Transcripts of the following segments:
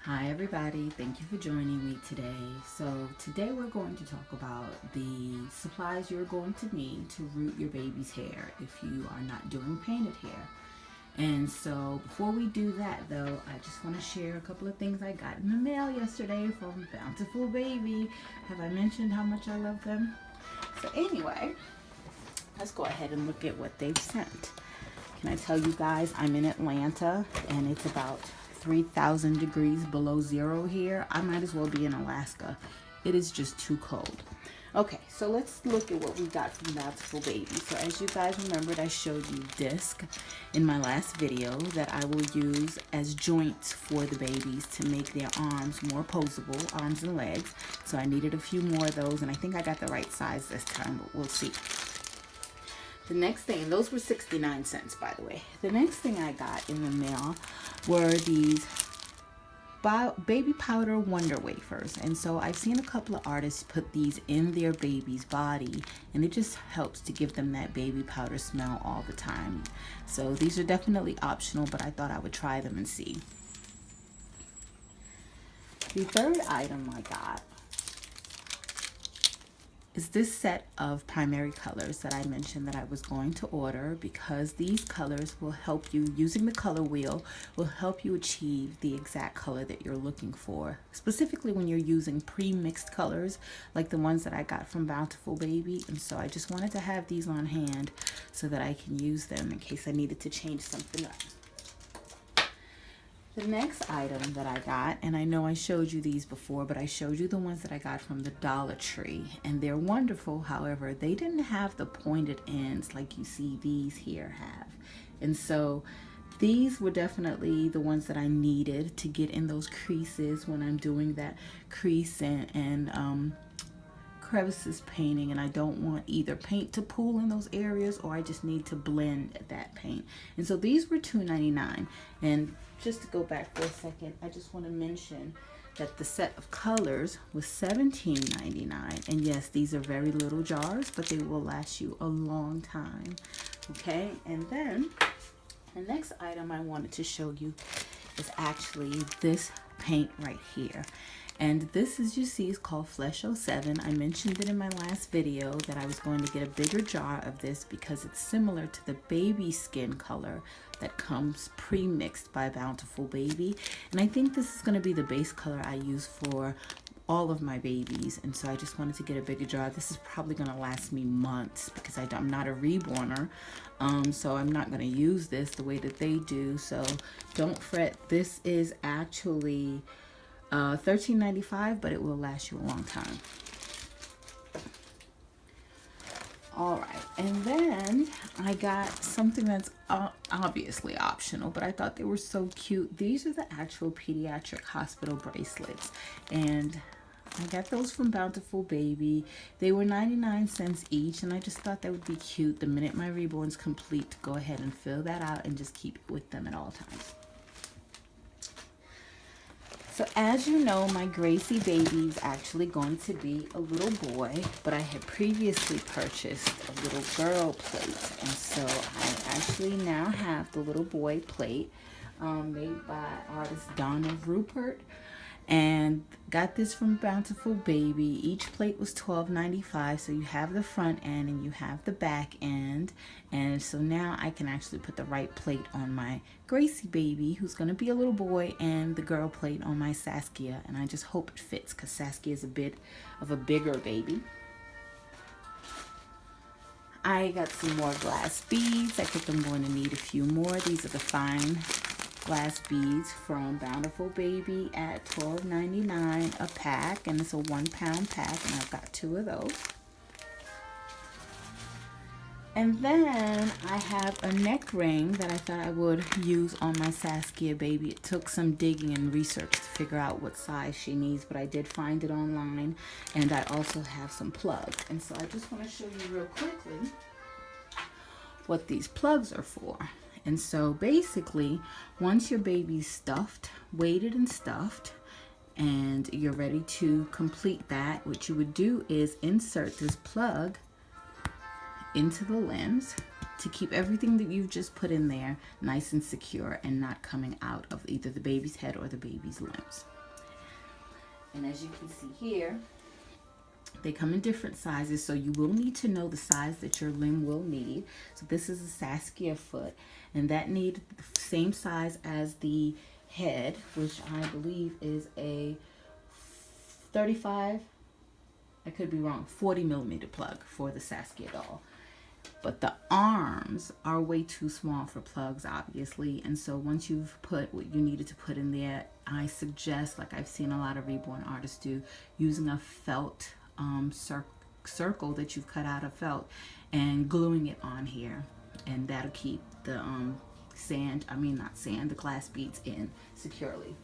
Hi everybody, thank you for joining me today. So today we're going to talk about the supplies you're going to need to root your baby's hair if you are not doing painted hair. And so before we do that though, I just want to share a couple of things I got in the mail yesterday from Bountiful Baby. Have I mentioned how much I love them? So anyway, let's go ahead and look at what they've sent. Can I tell you guys, I'm in Atlanta and it's about 3,000 degrees below zero here. I might as well be in Alaska. It is just too cold. Okay, so let's look at what we got from Bountiful Baby. So as you guys remembered, I showed you disc in my last video that I will use as joints for the babies to make their arms more posable, arms and legs. So I needed a few more of those, and I think I got the right size this time, but we'll see. The next thing, those were 69 cents, by the way. The next thing I got in the mail were these baby powder wonder wafers. And so I've seen a couple of artists put these in their baby's body, and it just helps to give them that baby powder smell all the time. So these are definitely optional, but I thought I would try them and see. The third item I got is this set of primary colors that I mentioned that I was going to order, because these colors will help you, using the color wheel, will help you achieve the exact color that you're looking for, specifically when you're using pre-mixed colors like the ones that I got from Bountiful Baby. And so I just wanted to have these on hand so that I can use them in case I needed to change something up. The next item that I got, and I know I showed you these before, but I showed you the ones that I got from the Dollar Tree, and they're wonderful. However, they didn't have the pointed ends like you see these here have. And so these were definitely the ones that I needed to get in those creases when I'm doing that crease and crevices painting, and I don't want either paint to pool in those areas or I just need to blend that paint. And so these were $2.99. And just to go back for a second, I just want to mention that the set of colors was $17.99. And yes, these are very little jars, but they will last you a long time. Okay, and then the next item I wanted to show you is actually this paint right here. And this, as you see, is called Flesh 07. I mentioned it in my last video that I was going to get a bigger jar of this because it's similar to the baby skin color that comes pre-mixed by Bountiful Baby. And I think this is going to be the base color I use for all of my babies, and so I just wanted to get a bigger jar. This is probably going to last me months because I'm not a reborner, so I'm not going to use this the way that they do. So don't fret. This is actually $13.95, but it will last you a long time. All right, and then I got something that's obviously optional, but I thought they were so cute. These are the actual pediatric hospital bracelets, and I got those from Bountiful Baby. They were 99 cents each, and I just thought that would be cute the minute my reborn's complete to go ahead and fill that out and just keep it with them at all times. So as you know, my Gracie baby is actually going to be a little boy, but I had previously purchased a little girl plate. And so I actually now have the little boy plate made by artist Donna Rupert. And got this from Bountiful Baby. Each plate was $12.95, so you have the front end and you have the back end. And so now I can actually put the right plate on my Gracie baby, who's going to be a little boy, and the girl plate on my Saskia. And I just hope it fits because Saskia is a bit of a bigger baby. I got some more glass beads. I think I'm going to need a few more. These are the fine glass beads from Bountiful Baby at $12.99 a pack, and it's a 1 pound pack, and I've got 2 of those. And then I have a neck ring that I thought I would use on my Saskia baby. It took some digging and research to figure out what size she needs, but I did find it online, and I also have some plugs. And so I just want to show you real quickly what these plugs are for. And so basically, once your baby's stuffed, weighted and stuffed, and you're ready to complete that, what you would do is insert this plug into the limbs to keep everything that you've just put in there nice and secure and not coming out of either the baby's head or the baby's limbs. And as you can see here, they come in different sizes, so you will need to know the size that your limb will need. So this is a Saskia foot, and that needs the same size as the head, which I believe is a 35, I could be wrong, 40 millimeter plug for the Saskia doll. But the arms are way too small for plugs, obviously. And so once you've put what you needed to put in there, I suggest, like I've seen a lot of Reborn artists do, using a felt circle that you've cut out of felt and gluing it on here. And that'll keep the the glass beads in securely.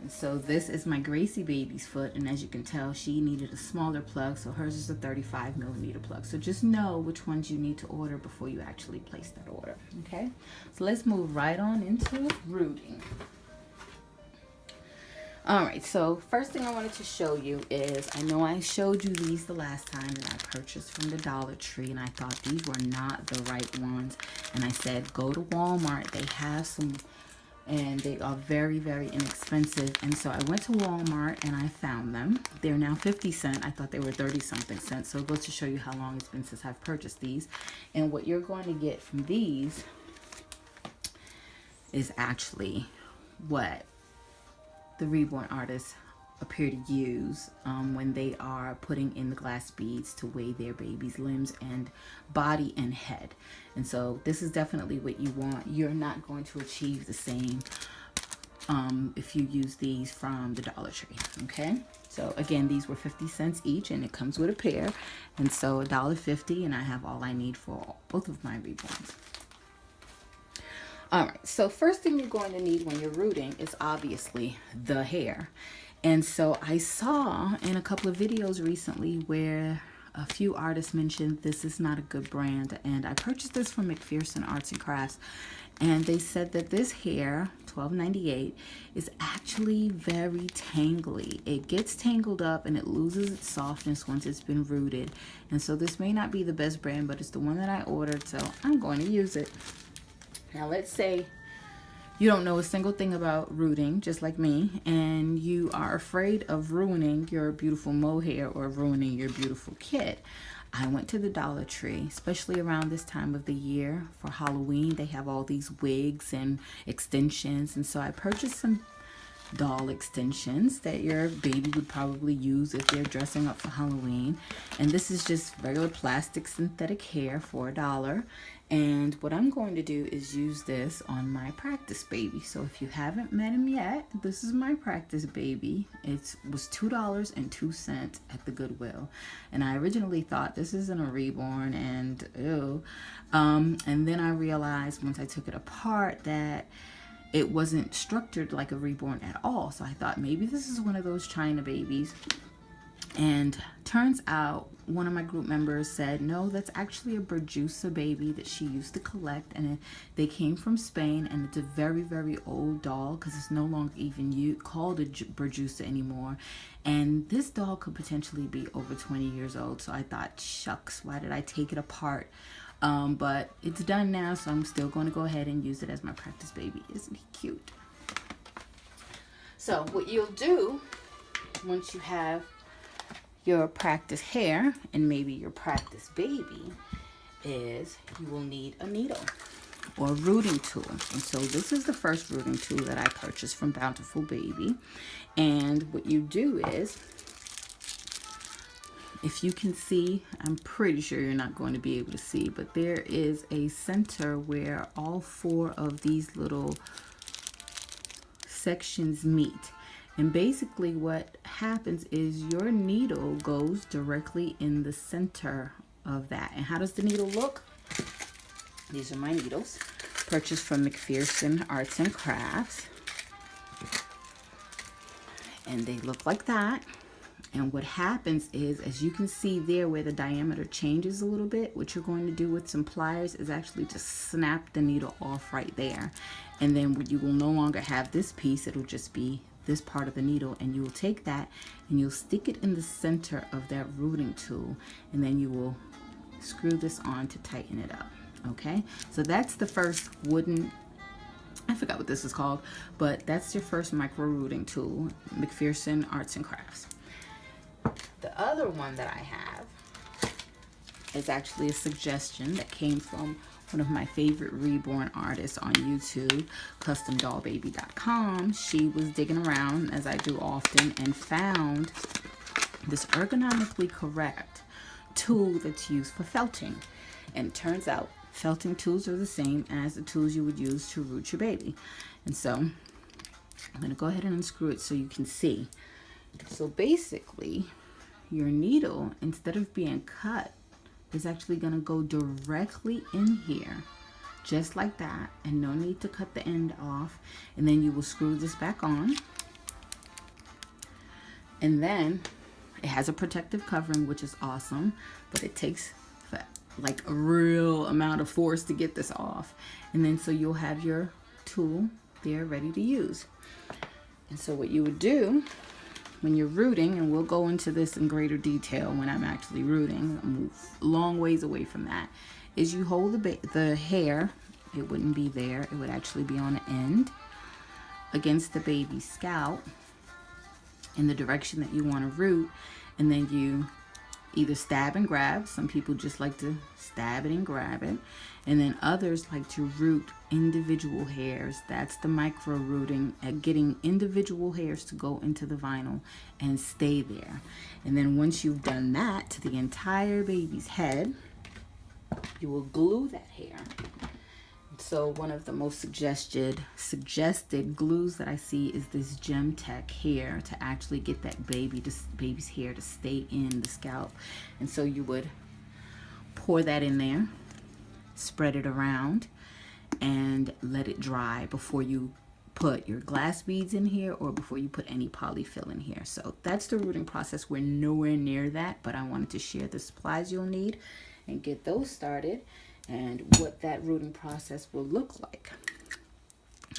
And so this is my Gracie baby's foot, and as you can tell, she needed a smaller plug, so hers is a 35 millimeter plug. So just know which ones you need to order before you actually place that order, okay? So let's move right on into rooting. All right, so first thing I wanted to show you is, I know I showed you these the last time that I purchased from the Dollar Tree, and I thought these were not the right ones. And I said, go to Walmart, they have some, and they are very, very inexpensive. And so I went to Walmart and I found them. They're now 50 cents. I thought they were 30 something cents. So it goes to show you how long it's been since I've purchased these. And what you're going to get from these is actually what the Reborn artists appear to use when they are putting in the glass beads to weigh their baby's limbs and body and head. And so this is definitely what you want. You're not going to achieve the same if you use these from the Dollar Tree, okay? So again, these were 50 cents each, and it comes with a pair, and so $1.50, and I have all I need for both of my Reborns. All right, so first thing you're going to need when you're rooting is obviously the hair. And so I saw in a couple of videos recently where a few artists mentioned this is not a good brand, and I purchased this from McPherson Arts and Crafts, and they said that this hair, $12.98, is actually very tangly. It gets tangled up and it loses its softness once it's been rooted. And so this may not be the best brand, but it's the one that I ordered, so I'm going to use it. Now let's say you don't know a single thing about rooting, just like me, and you are afraid of ruining your beautiful mohair or ruining your beautiful kit. I went to the Dollar Tree, especially around this time of the year for Halloween. They have all these wigs and extensions, and so I purchased some doll extensions that your baby would probably use if they're dressing up for Halloween. And this is just regular plastic synthetic hair for $1. And what I'm going to do is use this on my practice baby. So if you haven't met him yet, this is my practice baby. It was $2.02 at the Goodwill. And I originally thought this isn't a Reborn, and ew. And then I realized once I took it apart that it wasn't structured like a Reborn at all. So I thought maybe this is one of those China babies. And turns out one of my group members said, no, that's actually a Berjusa baby that she used to collect. And they came from Spain, and it's a very, very old doll because it's no longer even called a Berjusa anymore. And this doll could potentially be over 20 years old. So I thought, shucks, why did I take it apart? But it's done now, so I'm still going to go ahead and use it as my practice baby. Isn't he cute? So what you'll do once you have your practice hair and maybe your practice baby is you will need a needle or a rooting tool. And so this is the first rooting tool that I purchased from Bountiful Baby. And what you do is, if you can see, I'm pretty sure you're not going to be able to see, but there is a center where all 4 of these little sections meet. And basically what happens is your needle goes directly in the center of that. And how does the needle look? These are my needles, purchased from McPherson Arts and Crafts. And they look like that. And what happens is, as you can see there where the diameter changes a little bit, what you're going to do with some pliers is actually just snap the needle off right there. And then you will no longer have this piece, it'll just be this part of the needle, and you will take that and you'll stick it in the center of that rooting tool, and then you will screw this on to tighten it up. Okay, so that's the first wooden I forgot what this is called, but that's your first micro rooting tool, McPherson Arts and Crafts. The other one that I have is actually a suggestion that came from one of my favorite reborn artists on YouTube, customdollbaby.com. She was digging around, as I do often, and found this ergonomically correct tool that's used for felting. And it turns out felting tools are the same as the tools you would use to root your baby. And so I'm going to go ahead and unscrew it so you can see. So basically, your needle, instead of being cut, is actually going to go directly in here, just like that, and no need to cut the end off. And then you will screw this back on, and then it has a protective covering, which is awesome, but it takes like a real amount of force to get this off. And then so you'll have your tool there ready to use. And so what you would do when you're rooting, and we'll go into this in greater detail when I'm actually rooting, I'll move a long ways away from that, is you hold the hair, it wouldn't be there, it would actually be on the end, against the baby's scalp in the direction that you want to root, and then you either stab and grab. Some people just like to stab it and grab it, and then others like to root individual hairs. That's the micro rooting, at getting individual hairs to go into the vinyl and stay there. And then once you've done that to the entire baby's head, you will glue that hair. So one of the most suggested glues that I see is this Gem Tech hair, to actually get that baby's hair to stay in the scalp. And so you would pour that in there, spread it around, and let it dry before you put your glass beads in here or before you put any polyfill in here. So that's the rooting process. We're nowhere near that, but I wanted to share the supplies you'll need and get those started, and what that rooting process will look like.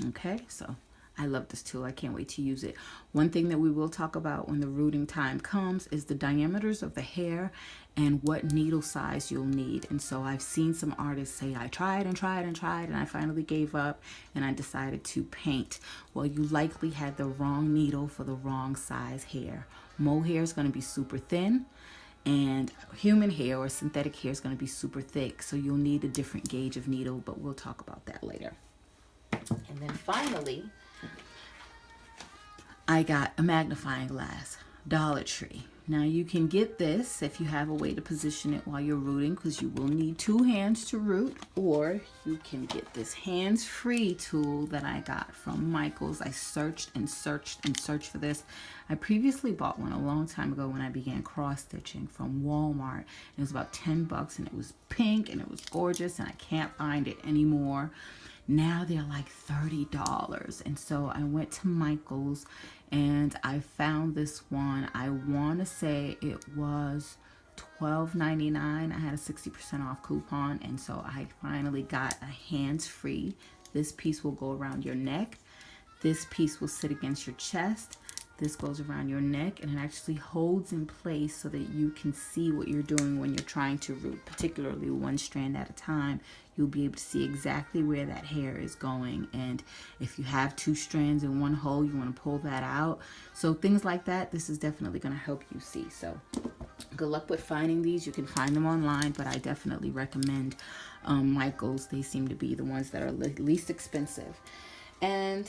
Okay, so I love this tool. I can't wait to use it. One thing that we will talk about when the rooting time comes is the diameters of the hair and what needle size you'll need. And so I've seen some artists say, I tried and tried and tried, and I finally gave up and I decided to paint. Well, you likely had the wrong needle for the wrong size hair. Mohair is going to be super thin, and human hair or synthetic hair is going to be super thick, so you'll need a different gauge of needle, but we'll talk about that later. And then finally, I got a magnifying glass, Dollar Tree. Now you can get this if you have a way to position it while you're rooting, because you will need two hands to root, or you can get this hands-free tool that I got from Michael's. I searched and searched and searched for this. I previously bought one a long time ago when I began cross-stitching from Walmart. It was about 10 bucks, and it was pink and it was gorgeous, and I can't find it anymore. Now they're like $30. And so I went to Michael's and I found this one. I want to say it was $12.99. I had a 60% off coupon, and so I finally got a hands-free. This piece will go around your neck. This piece will sit against your chest. This goes around your neck, and it actually holds in place so that you can see what you're doing when you're trying to root, particularly one strand at a time. You'll be able to see exactly where that hair is going, and if you have two strands in one hole, you want to pull that out. So things like that, this is definitely going to help you see. So good luck with finding these. You can find them online, but I definitely recommend Michael's. They seem to be the ones that are least expensive. And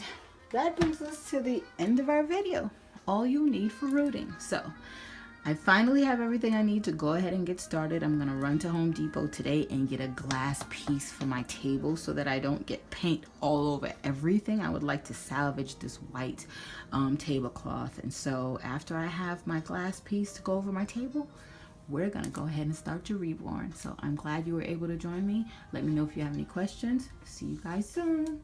that brings us to the end of our video. All you need for rooting. So I finally have everything I need to go ahead and get started. I'm gonna run to Home Depot today and get a glass piece for my table so that I don't get paint all over everything. I would like to salvage this white tablecloth, and so after I have my glass piece to go over my table, we're gonna go ahead and start your reborn. So I'm glad you were able to join me. Let me know if you have any questions. See you guys soon.